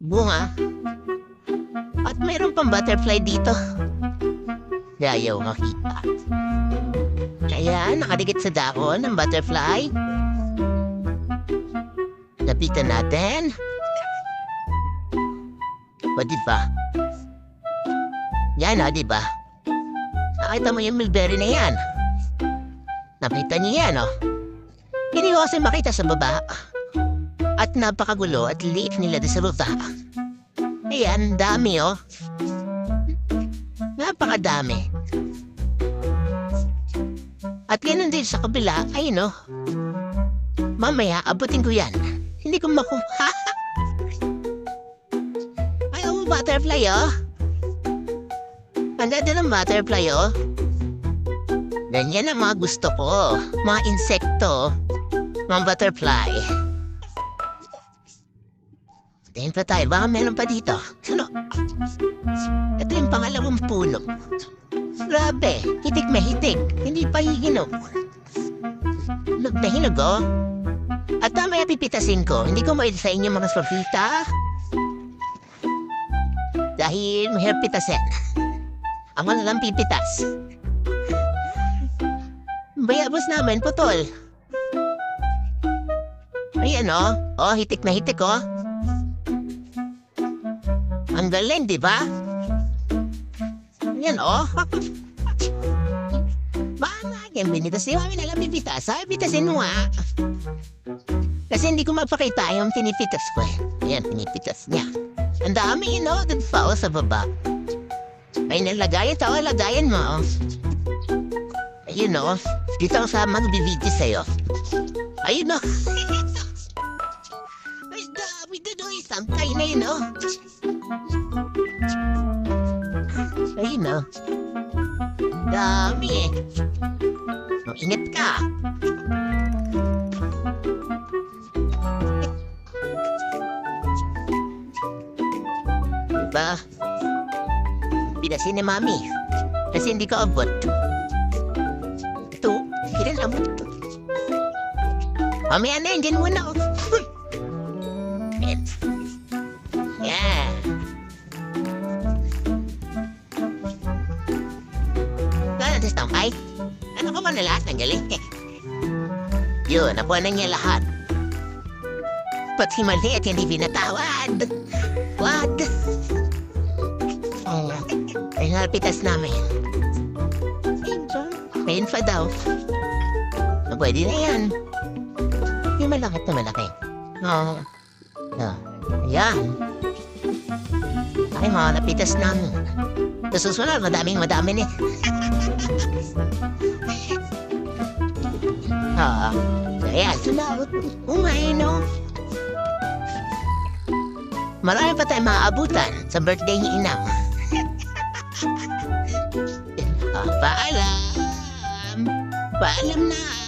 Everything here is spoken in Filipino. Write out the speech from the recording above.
bunga. At mayroon pang butterfly dito. Ayaw makita. Kaya nakadikit sa dahon ng butterfly. Lapitan natin. O, diba? Yan, o, diba? Nakita mo yung mulberry na yan. Nakita niyo yan, o. Hindi ko kasi makita sa baba. At napakagulo at liit nila sa ruta. Ayan, dami, o. Napakadami. At ganun din sa kabila, ayun, o. Mamaya, abutin ko yan. Hindi ko makuha. Ay, butterfly, oh. Ang ganda ng butterfly, oh. Ganyan ang mga gusto ko. Mga insekto. Mga butterfly. Tingin pa tayo. Baka meron pa dito. Ano? Ito yung pangalawang puno. Grabe. Hitik na hitik. Hindi pa hihinog. Hinog na hinog, oh. At mamaya pipitasin ko. Hindi ko mail sa inyo mga sofita. Dahil mahirap pitasin. Ako na lang pipitas. Bayabos namin, putol. Ayan, oh. Oh, hitik na hitik, oh. Ang galing, di ba? Ayan, oh. Baka yan, binitas niya. Mami nalang pipitas. Sabi, pitasin mo, ha. Kasi hindi ko mapakita yung pinipitas ko, eh. Ayan, pinipitas niya. Ang dami, no? Doon pa, oh, sa baba. Ay, nalagayan ito, lagayan mo, oh. Ayun, oh. Dito ako sa magbibidyo sa'yo. Ayun, oh. Ay, dami doon, oh. Samtay na yun, oh. Ayun, oh. Dami, eh. Oh, ingat ka. Diba? Pinasin ni Mami. Kasi hindi ko abot. Ito, hindi rin abot. Mamaya na yan, dyan muna, oh. Yan. Natis tangkay. Ano ka ba na lahat ng galing? Yun, nabuhan na niya lahat. Pati maliit, hindi binatawad. What? Ay, nalapitas namin. Pain pa daw. Pwede na yan. Yung malaki na malaki. Oo. Ayan. Ay, mga napitas namin. Sa susunod, madami ni. Ayan. Umaino. Marami pa tayong maaabutan sa birthday ni Inang. Paalam. Paalam na.